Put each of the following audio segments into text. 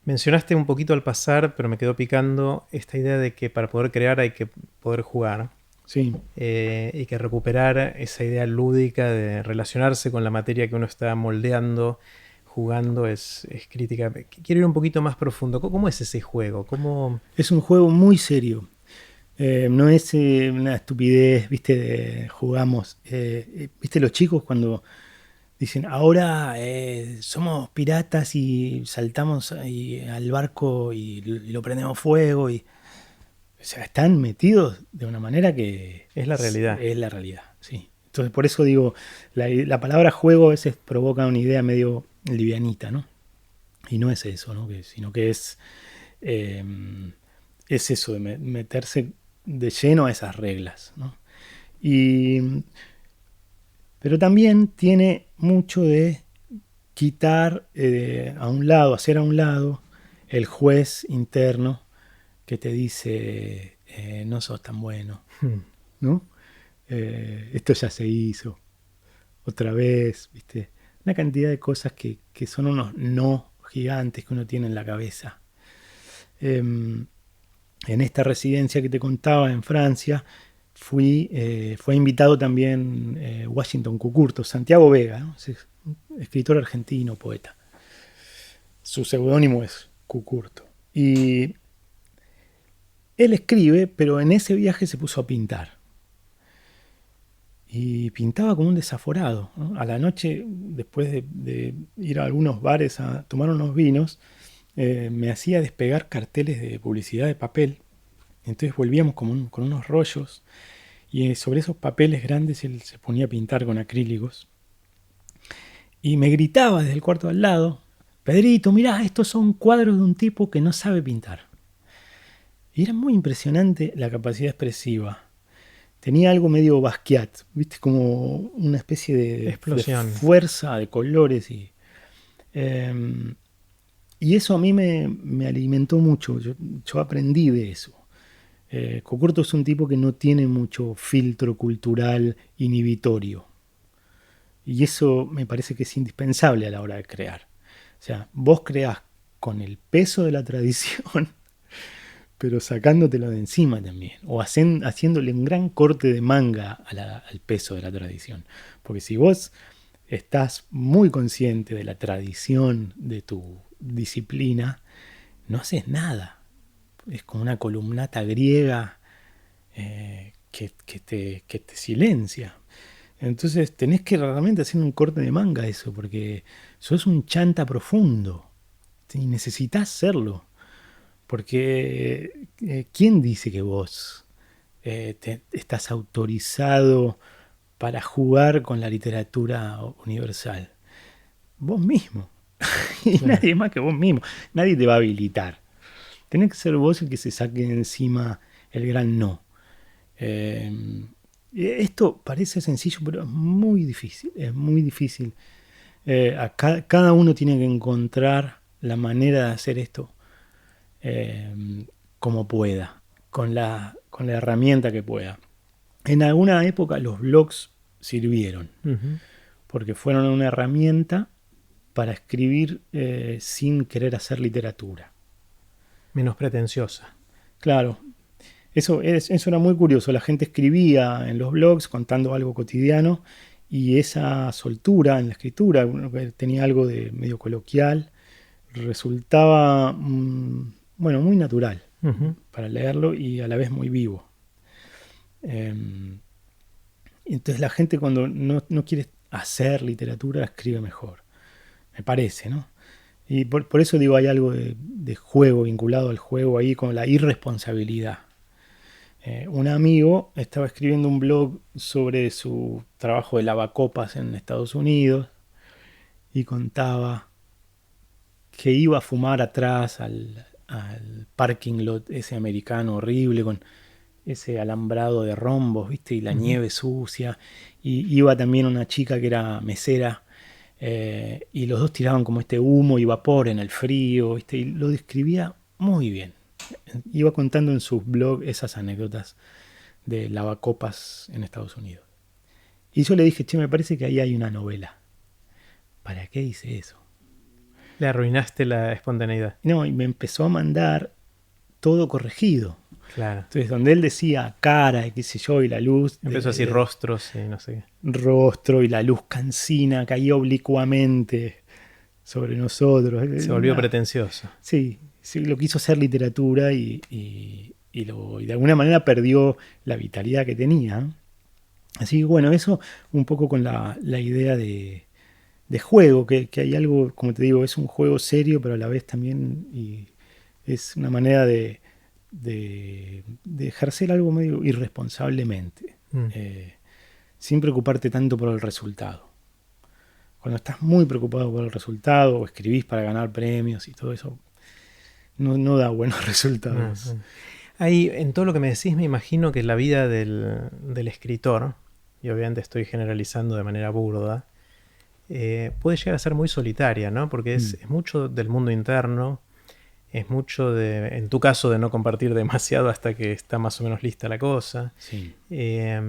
Mencionaste un poquito al pasar, pero me quedó picando esta idea de que para poder crear hay que poder jugar. Sí, Y que recuperar esa idea lúdica de relacionarse con la materia que uno está moldeando, jugando, es crítica. Quiero ir un poquito más profundo. ¿Cómo es ese juego? ¿Cómo? es un juego muy serio. No es una estupidez, viste, jugamos. Viste los chicos cuando dicen, ahora somos piratas y saltamos ahí al barco y lo prendemos fuego. O sea, están metidos de una manera que Es la realidad. es la realidad, sí. Entonces, por eso digo, la palabra juego a veces provoca una idea medio livianita, ¿no? Y no es eso, ¿no? Sino que eh, es eso de meterse de lleno a esas reglas, ¿no? Y, pero también tiene mucho de quitar a un lado, hacer a un lado el juez interno que te dice no sos tan bueno, Hmm. ¿no? Esto ya se hizo, otra vez, ¿viste? Una cantidad de cosas que son unos no gigantes que uno tiene en la cabeza. En esta residencia que te contaba en Francia, fue invitado también Washington Cucurto, Santiago Vega, ¿no? Es escritor argentino, poeta. Su seudónimo es Cucurto. Y él escribe, pero en ese viaje se puso a pintar. Y pintaba como un desaforado, ¿no? A la noche, después de ir a algunos bares a tomar unos vinos, me hacía despegar carteles de publicidad de papel. Entonces volvíamos con unos rollos y sobre esos papeles grandes él se ponía a pintar con acrílicos. Y me gritaba desde el cuarto al lado, Pedrito, mirá, estos son cuadros de un tipo que no sabe pintar. Y era muy impresionante la capacidad expresiva. Tenía algo medio Basquiat, ¿viste? Como una especie de Explosión. fuerza de colores. Eh, y eso a mí me alimentó mucho. Yo aprendí de eso. Cocurto es un tipo que no tiene mucho filtro cultural inhibitorio. Y eso me parece que es indispensable a la hora de crear. O sea, vos creás con el peso de la tradición, pero sacándotelo de encima también. O haciéndole un gran corte de manga al peso de la tradición. Porque si vos estás muy consciente de la tradición de tu disciplina, no haces nada. Es como una columnata griega que te silencia. Entonces tenés que realmente hacer un corte de manga eso, porque sos un chanta profundo y necesitas serlo. Porque ¿quién dice que vos estás autorizado para jugar con la literatura universal? Vos mismo. Y Claro. nadie más que vos mismo. Nadie te va a habilitar. Tenés que ser vos el que se saque de encima el gran no. Eh, Esto parece sencillo, pero es muy difícil. Es muy difícil. Cada uno tiene que encontrar la manera de hacer esto eh, como pueda, con la herramienta que pueda. En alguna época los blogs sirvieron, Ujú. porque fueron una herramienta para escribir sin querer hacer literatura. Menos pretenciosa. Claro, eso era muy curioso. La gente escribía en los blogs contando algo cotidiano y esa soltura en la escritura, que tenía algo de medio coloquial, resultaba bueno, muy natural Ujú. para leerlo y a la vez muy vivo. Eh, entonces la gente cuando no quiere hacer literatura escribe mejor, me parece, ¿no? Y por eso digo, hay algo de juego vinculado al juego ahí con la irresponsabilidad. Un amigo estaba escribiendo un blog sobre su trabajo de lavacopas en Estados Unidos y contaba que iba a fumar atrás al parking lot ese americano horrible con ese alambrado de rombos, ¿viste? Y la Ujú. nieve sucia. Y iba también una chica que era mesera y los dos tiraban como este humo y vapor en el frío, ¿viste? Y lo describía muy bien. Iba contando en sus blogs esas anécdotas de lavacopas en Estados Unidos. Y yo le dije, che, me parece que ahí hay una novela. ¿Para qué dice eso? Le arruinaste la espontaneidad. No, y me empezó a mandar todo corregido. Claro. Entonces, donde él decía cara y qué sé yo, y la luz. Empezó así rostros y no sé qué. Rostro y la luz cansina caía oblicuamente sobre nosotros. Se volvió pretencioso. Sí, sí, lo quiso hacer literatura y de alguna manera perdió la vitalidad que tenía. Así que bueno, eso un poco con la idea de juego, que hay algo, como te digo, es un juego serio, pero a la vez también es una manera de ejercer algo medio irresponsablemente, sin preocuparte tanto por el resultado. Cuando estás muy preocupado por el resultado o escribís para ganar premios y todo eso, no da buenos resultados. Ahí, en todo lo que me decís, me imagino que la vida del escritor, y obviamente estoy generalizando de manera burda, puede llegar a ser muy solitaria, ¿no? Porque es mucho del mundo interno, es mucho en tu caso, de no compartir demasiado hasta que está más o menos lista la cosa. Sí. Es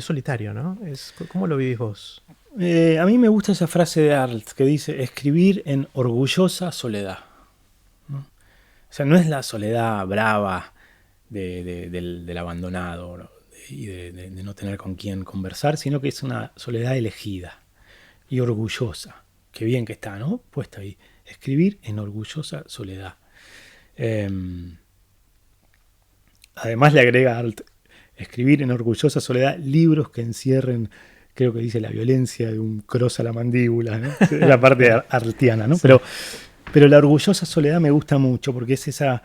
solitario, ¿no? ¿Cómo lo vivís vos? A mí me gusta esa frase de Arlt que dice escribir en orgullosa soledad, ¿no? O sea, no es la soledad brava del abandonado, ¿no? Y de no tener con quién conversar, sino que es una soledad elegida y orgullosa. Qué bien que está, ¿no? Puesto ahí. Escribir en orgullosa soledad. Además le agrega Arlt, escribir en orgullosa soledad libros que encierren, creo que dice, la violencia de un cross a la mandíbula, ¿no? La parte arltiana, ¿no? Sí. Pero la orgullosa soledad me gusta mucho porque es esa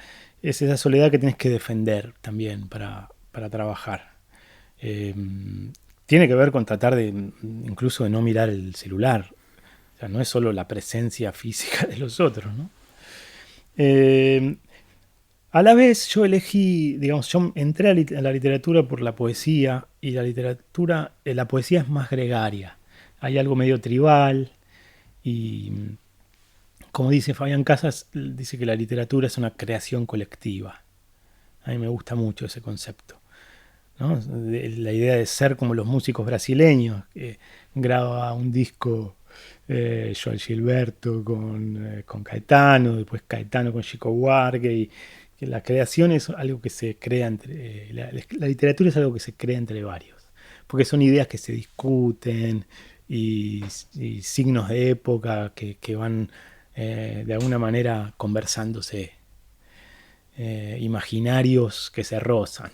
soledad que tienes que defender también para trabajar. Tiene que ver con tratar incluso de no mirar el celular. O sea, no es solo la presencia física de los otros, ¿no? A la vez yo elegí, digamos, yo entré a la literatura por la poesía, y la poesía es más gregaria. Hay algo medio tribal y, como dice Fabián Casas, dice que la literatura es una creación colectiva. A mí me gusta mucho ese concepto, ¿no? La idea de ser como los músicos brasileños, que graba un disco Joel Gilberto con Caetano, después Caetano con Chico Buarque, y que la creación es algo que se crea entre... la literatura es algo que se crea entre varios, porque son ideas que se discuten y signos de época que van de alguna manera conversándose, imaginarios que se rozan.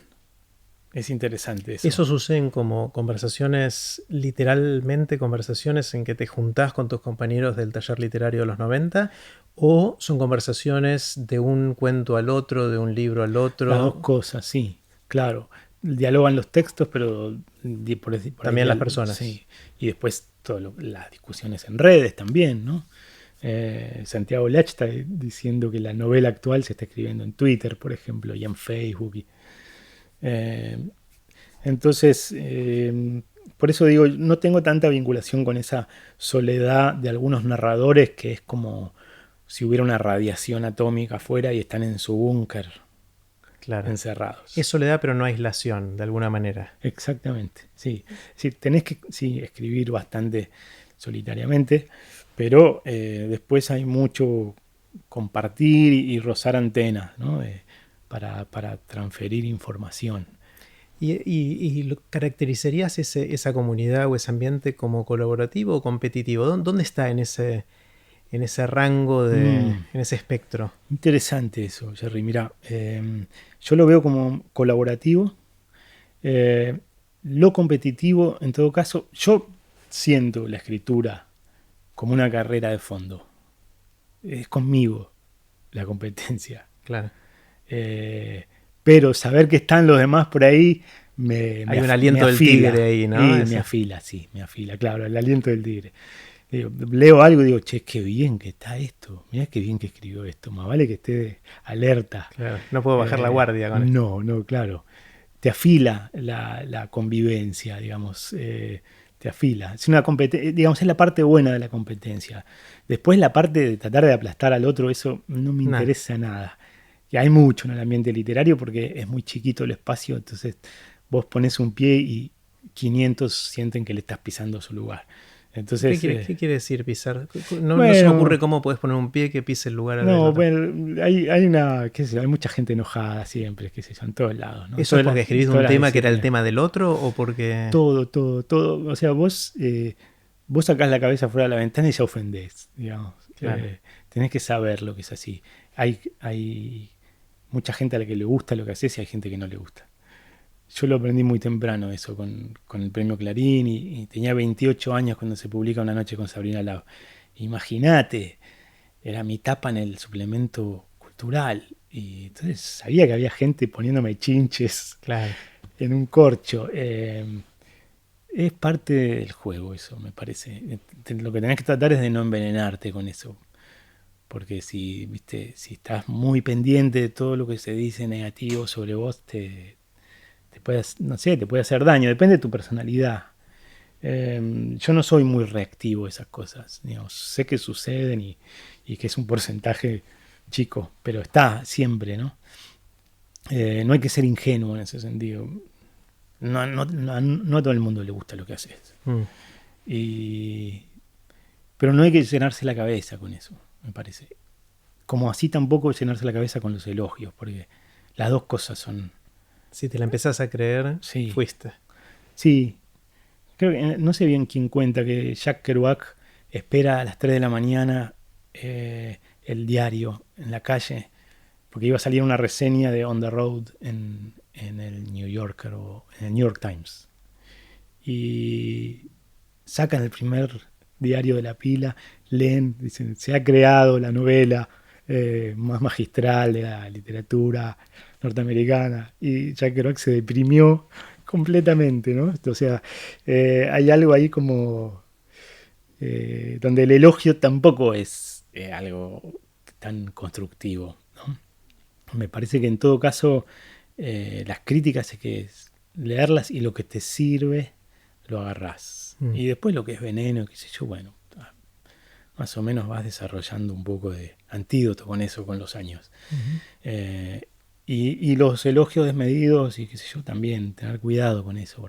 Es interesante eso. ¿Eso suceden como conversaciones, literalmente conversaciones en que te juntás con tus compañeros del taller literario de los 90? ¿O son conversaciones de un cuento al otro, de un libro al otro? Las dos cosas, sí, claro. Dialogan los textos, pero también las personas. Sí. Y después las discusiones en redes también, ¿no? Santiago Lach está diciendo que la novela actual se está escribiendo en Twitter, por ejemplo, y en Facebook. Entonces, por eso digo, no tengo tanta vinculación con esa soledad de algunos narradores, que es como si hubiera una radiación atómica afuera y están en su búnker, claro, encerrados. Es soledad, pero no aislación, de alguna manera. Exactamente, sí. Sí, tenés que escribir bastante solitariamente, pero después hay mucho compartir y rozar antenas, ¿no? Para transferir información. ¿Y caracterizarías esa comunidad o ese ambiente como colaborativo o competitivo? ¿Dónde está en ese rango, en ese espectro? Interesante eso, Jerry. Mirá, yo lo veo como colaborativo. Lo competitivo, en todo caso, yo siento la escritura como una carrera de fondo. Es conmigo la competencia. Claro. Pero saber que están los demás por ahí hay un aliento del tigre ahí, ¿no? Me afila, claro, el aliento del tigre. Digo, leo algo y digo, che, qué bien que está esto, mirá qué bien que escribió esto, más vale que esté alerta. Claro, no puedo bajar la guardia con esto. No, claro. Te afila la convivencia, digamos, te afila. Es una digamos, es la parte buena de la competencia. Después la parte de tratar de aplastar al otro, eso no me interesa nada. Y hay mucho en el ambiente literario porque es muy chiquito el espacio, entonces vos pones un pie y 500 sienten que le estás pisando su lugar. Entonces, ¿Qué quiere decir pisar? No se me bueno, ocurre cómo puedes poner un pie que pise el lugar del no, otro. bueno, hay una, qué sé yo, hay mucha gente enojada siempre, qué sé yo, en todos lados, ¿no? ¿Eso es porque escribiste un Todas las tema que era el disciplinas. tema del otro o porque...? Todo. O sea, vos sacás la cabeza fuera de la ventana y ya ofendés, digamos. Claro. Tenés que saber lo que es así. Hay mucha gente a la que le gusta lo que haces y hay gente que no le gusta. Yo lo aprendí muy temprano eso con el premio Clarín y tenía 28 años cuando se publica Una noche con Sabrina Lau. Imagínate, era mi tapa en el suplemento cultural y entonces sabía que había gente poniéndome chinches Claro. en un corcho. Es parte del juego eso, me parece. Lo que tenés que tratar es de no envenenarte con eso. Porque si estás muy pendiente de todo lo que se dice negativo sobre vos, te puede, no sé, te puede hacer daño. Depende de tu personalidad. Yo no soy muy reactivo a esas cosas. Digamos, sé que suceden y que es un porcentaje chico, pero está siempre, ¿no? No hay que ser ingenuo en ese sentido. No a todo el mundo le gusta lo que haces. Mm. Y, pero no hay que llenarse la cabeza con eso, me parece. Como así tampoco llenarse la cabeza con los elogios, porque las dos cosas son... Si te la empezás a creer, Sí, fuiste. sí. Creo que no sé bien quién cuenta que Jack Kerouac espera a las 3 de la mañana el diario en la calle, porque iba a salir una reseña de On the Road en el New Yorker o en el New York Times. Y sacan el primer diario de la pila, leen, dicen, se ha creado la novela más magistral de la literatura norteamericana, y Jack Kerouac se deprimió completamente, ¿no? O sea, hay algo ahí como donde el elogio tampoco es algo tan constructivo, ¿no? Me parece que en todo caso las críticas es que es leerlas y lo que te sirve lo agarrás. Mm. Y después lo que es veneno, qué sé yo, bueno, más o menos vas desarrollando un poco de antídoto con eso con los años. Ujú. Y los elogios desmedidos y qué sé yo, también tener cuidado con eso,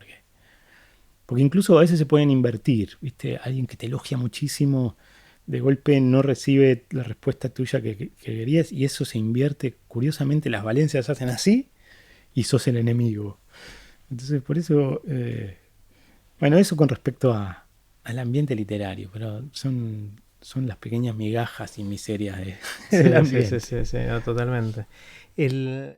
porque incluso a veces se pueden invertir, ¿viste? Alguien que te elogia muchísimo, de golpe no recibe la respuesta tuya que querías y eso se invierte. Curiosamente las valencias se hacen así y sos el enemigo. Entonces por eso, bueno, eso con respecto al ambiente literario, pero son las pequeñas migajas y miserias del Sí, ambiente. sí, no, totalmente. El...